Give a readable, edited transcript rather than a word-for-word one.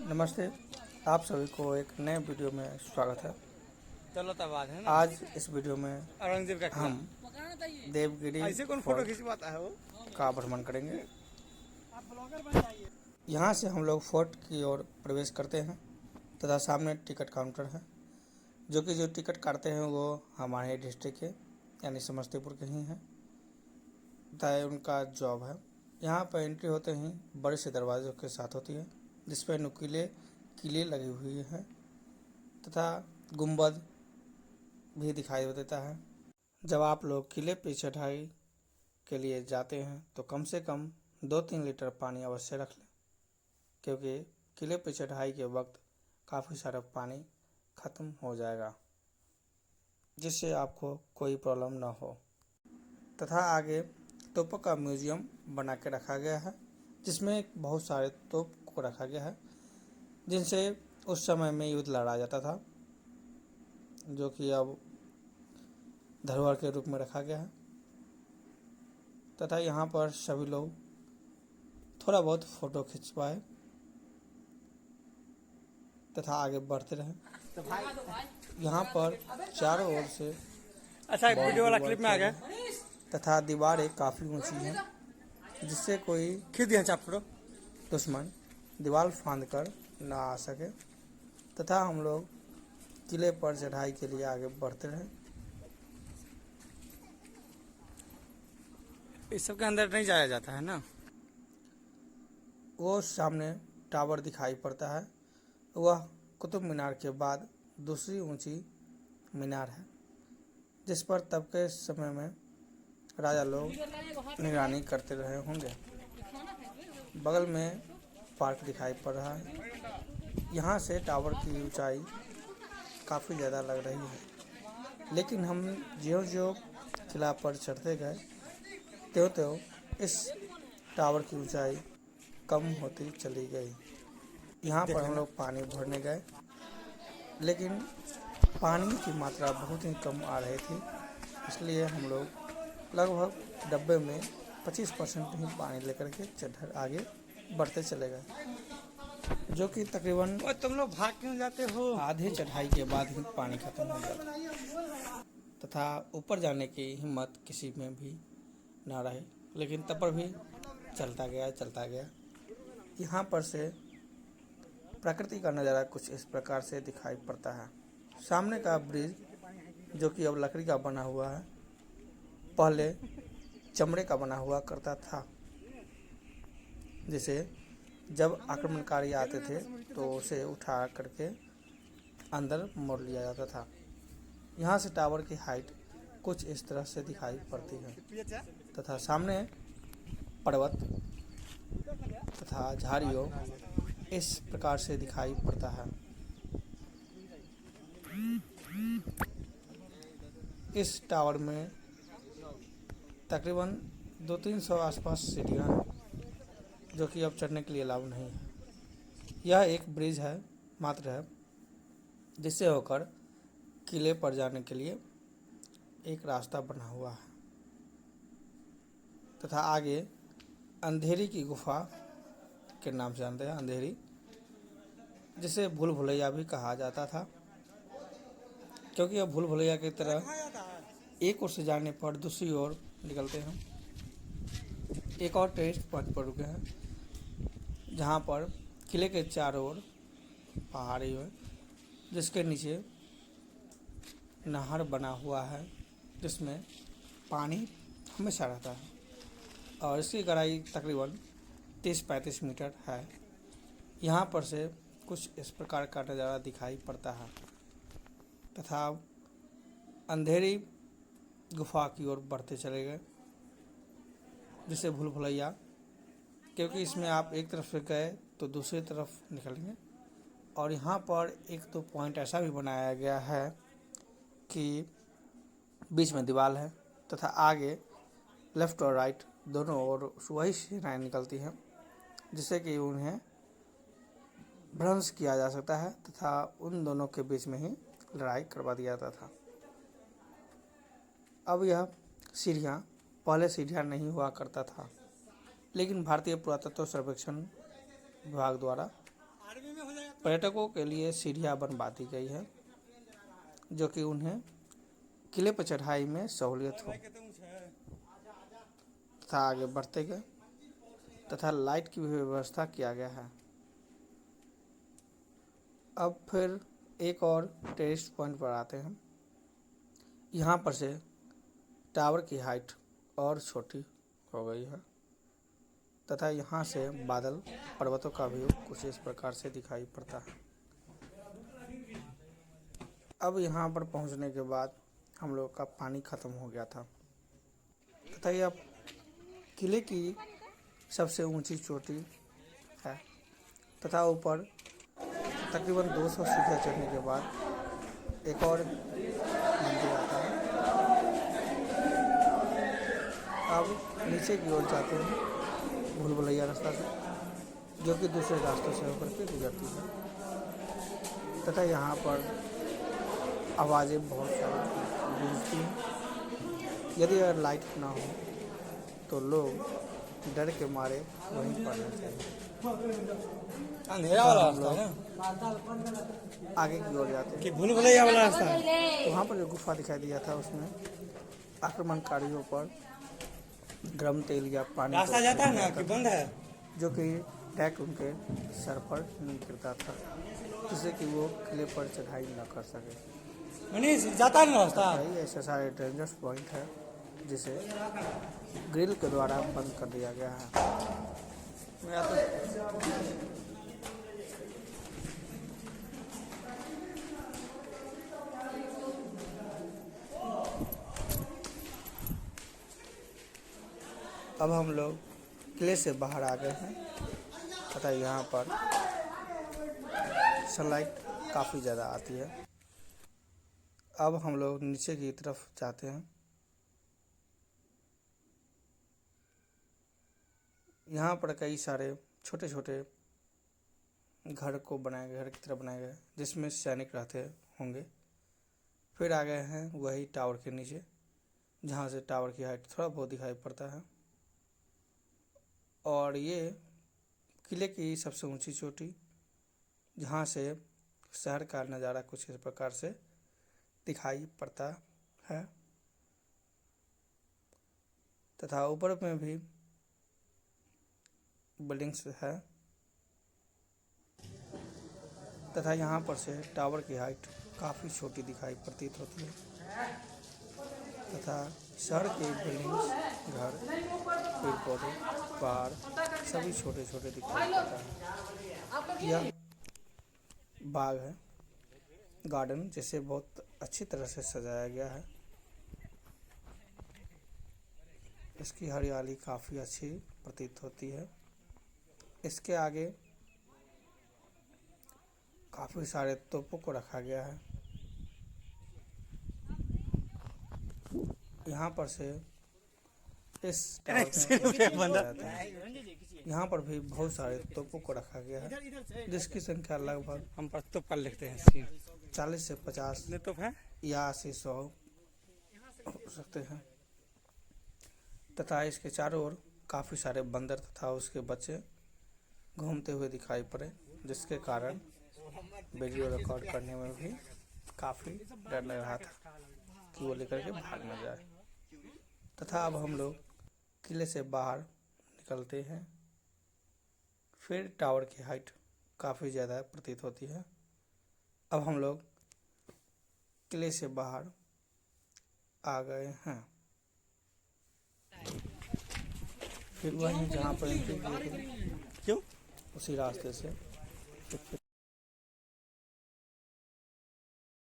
नमस्ते। आप सभी को एक नए वीडियो में स्वागत है। चलो तब बात है ना। आज इस वीडियो में औरंगजेब का हम देवगिरी ऐसे कौन फोटो फोर्ट खिंचवाता है वो। का भ्रमण करेंगे। यहाँ से हम लोग फोर्ट की ओर प्रवेश करते हैं तथा सामने टिकट काउंटर है, जो टिकट काटते हैं वो हमारे डिस्ट्रिक्ट के यानी समस्तीपुर के ही हैं तथा उनका जॉब है। यहाँ पर एंट्री होते ही बड़े से दरवाज़ों के साथ होती है, जिस पर नुकीले किले लगी हुई हैं तथा गुंबद भी दिखाई देता है। जब आप लोग किले पे चढ़ाई के लिए जाते हैं तो कम से कम 2-3 लीटर पानी अवश्य रख लें, क्योंकि किले पे चढ़ाई के वक्त काफ़ी सारा पानी ख़त्म हो जाएगा, जिससे आपको कोई प्रॉब्लम ना हो। तथा आगे तोपों का म्यूज़ियम बना के रखा गया है, जिसमें बहुत सारे तोप को रखा गया है जिनसे उस समय में युद्ध लड़ा जाता था, जो कि अब धरोहर के रूप में रखा गया है। तथा यहाँ पर सभी लोग थोड़ा बहुत फ़ोटो खिंचवाए तथा आगे बढ़ते रहे। यहाँ पर चारों ओर से अच्छा एक वीडियो वाला क्लिप में आ गया। तथा दीवारें काफ़ी ऊंची हैं, जिससे कोई खींच दिया चाप फोटो। दुश्मन दीवार फांद कर ना आ सके। तथा हम लोग किले पर चढ़ाई के लिए आगे बढ़ते रहे। इस सब के अंदर नहीं जाया जाता है ना। वो सामने टावर दिखाई पड़ता है, वह कुतुब मीनार के बाद दूसरी ऊंची मीनार है, जिस पर तब के समय में राजा लोग निगरानी करते रहे होंगे। बगल में पार्क दिखाई पड़ रहा है। यहाँ से टावर की ऊंचाई काफ़ी ज़्यादा लग रही है, लेकिन हम ज्यों-ज्यों किला पर चढ़ते गए त्यों-त्यों इस टावर की ऊंचाई कम होती चली गई। यहाँ पर हम लोग पानी भरने गए, लेकिन पानी की मात्रा बहुत ही कम आ रही थी, इसलिए हम लोग लगभग डब्बे में 25% ही पानी लेकर के चढ़ आगे बढ़ते चले गए, जो कि तकरीबन तुम लोग भाग क्यों जाते हो। आधे चढ़ाई के बाद ही पानी खत्म हो जाता तथा ऊपर जाने की हिम्मत किसी में भी ना रही, लेकिन तब पर भी चलता गया। यहाँ पर से प्रकृति का नज़ारा कुछ इस प्रकार से दिखाई पड़ता है। सामने का ब्रिज, जो कि अब लकड़ी का बना हुआ है, पहले चमड़े का बना हुआ करता था, जिसे जब आक्रमणकारी आते थे तो उसे उठा करके अंदर मोड़ लिया जाता था। यहाँ से टावर की हाइट कुछ इस तरह से दिखाई पड़ती है तथा सामने पर्वत तथा झाड़ियों इस प्रकार से दिखाई पड़ता है। इस टावर में तकरीबन 200-300 आसपास सीढ़ियाँ हैं, जो कि अब चढ़ने के लिए अलाउ नहीं है। यह एक ब्रिज है मात्र है, जिससे होकर किले पर जाने के लिए एक रास्ता बना हुआ है। तथा आगे अंधेरी की गुफा के नाम से जानते हैं, अंधेरी, जिसे भूल भुलैया भी कहा जाता था, क्योंकि अब भूल भुलैया की तरह एक ओर से जाने पर दूसरी ओर निकलते हैं। एक और टेस्ट पॉइंट पर रुके हैं, जहाँ पर किले के चारों ओर पहाड़ी है, जिसके नीचे नहर बना हुआ है, जिसमें पानी हमेशा रहता है और इसकी गहराई तकरीबन 30-35 मीटर है। यहाँ पर से कुछ इस प्रकार का नज़ारा दिखाई पड़ता है तथा अंधेरी गुफा की ओर बढ़ते चले गए, जिसे भूल भुलैया, क्योंकि इसमें आप एक तरफ से गए तो दूसरी तरफ निकलेंगे। और यहाँ पर एक तो पॉइंट ऐसा भी बनाया गया है कि बीच में दीवार है तथा आगे लेफ़्ट और राइट दोनों ओर वही सेनाएँ निकलती हैं, जिससे कि उन्हें भ्रंश किया जा सकता है तथा उन दोनों के बीच में ही लड़ाई करवा दिया जाता था। अब यह सीढ़ियाँ पहले सीढ़ियाँ नहीं हुआ करता था, लेकिन भारतीय पुरातत्व सर्वेक्षण विभाग द्वारा आर्मी में हो जाएगा पर्यटकों के लिए सीढ़ियाँ बनवा दी गई है जो कि उन्हें किले पर चढ़ाई में सहूलियत हो भाई कितने ऊंचा है। तथा आगे बढ़ते गए तथा लाइट की भी व्यवस्था किया गया है। अब फिर एक और टेरिस्ट पॉइंट पर आते हैं। यहाँ पर से टावर की हाइट और छोटी हो गई है तथा यहाँ से बादल पर्वतों का व्यू कुछ इस प्रकार से दिखाई पड़ता है। अब यहाँ पर पहुँचने के बाद हम लोग का पानी ख़त्म हो गया था तथा यह किले की सबसे ऊंची चोटी है तथा ऊपर तकरीबन 200 सीढ़ियाँ चढ़ने के बाद एक और मंदिर आता है। अब नीचे की ओर जाते हैं भूल भुलैया रास्ता से जो कि दूसरे रास्तों से होकर के गुजरती है तथा यहाँ पर आवाज़ें बहुत सारी गूंजती हैं। यदि अगर लाइट ना हो तो लोग डर के मारे वहीं पड़ना चाहिए। अंधेरा वाला रास्ता है ना आगे की ओर जाते हैं कि भूल भुलैया वाला रास्ता है। तो वहाँ पर जो गुफा दिखाई दिया था उसमें आक्रमणकारियों पर गर्म तेल या पानी रास्ता को जाता है ना कि बंद है। जो कि डायरेक्ट उनके सर पर नहीं गिरता था जिससे कि वो किले पर चढ़ाई न कर सके। मनीष जाता है ना रास्ता। कई ऐसे सारे डेंजरस पॉइंट है जिसे ग्रिल के द्वारा बंद कर दिया गया है। या तो अब हम लोग किले से बाहर आ गए हैं तथा यहाँ पर सनलाइट काफ़ी ज़्यादा आती है। अब हम लोग नीचे की तरफ जाते हैं। यहाँ पर कई सारे छोटे छोटे घर को बनाए गए, घर की तरह बनाए गए जिसमें सैनिक रहते होंगे। फिर आ गए हैं वही टावर के नीचे जहाँ से टावर की हाइट थोड़ा बहुत दिखाई पड़ता है। और ये किले की सबसे ऊंची चोटी जहाँ से शहर का नज़ारा कुछ इस प्रकार से दिखाई पड़ता है तथा ऊपर में भी बिल्डिंग्स है तथा यहाँ पर से टावर की हाइट काफ़ी छोटी दिखाई प्रतीत होती है तथा शहर के बिल्डिंग्स, घर, पेड़ पौधे, पहाड़ सभी छोटे छोटे दिखाई पड़ता है। यह बाग है, गार्डन जिसे बहुत अच्छी तरह से सजाया गया है। इसकी हरियाली काफ़ी अच्छी प्रतीत होती है। इसके आगे काफ़ी सारे तोपों को रखा गया है। यहाँ पर से इस टावर में यहाँ पर भी बहुत सारे तोपों को रखा गया है जिसकी संख्या लगभग हम पर तो कर लिखते हैं 40 से 50 कितने तोप है या 80-100 हो सकते हैं तथा इसके चारों ओर काफ़ी सारे बंदर तथा उसके बच्चे घूमते हुए दिखाई पड़े जिसके कारण वीडियो रिकॉर्ड करने में भी काफ़ी डर लग रहा था कि वो लेकर के भाग न जाए। तथा अब हम लोग किले से बाहर निकलते हैं। फिर टावर की हाइट काफ़ी ज़्यादा प्रतीत होती है। अब हम लोग किले से बाहर आ गए हैं। फिर वहीं जहाँ पर एंट्री की थी क्यों उसी रास्ते से फिर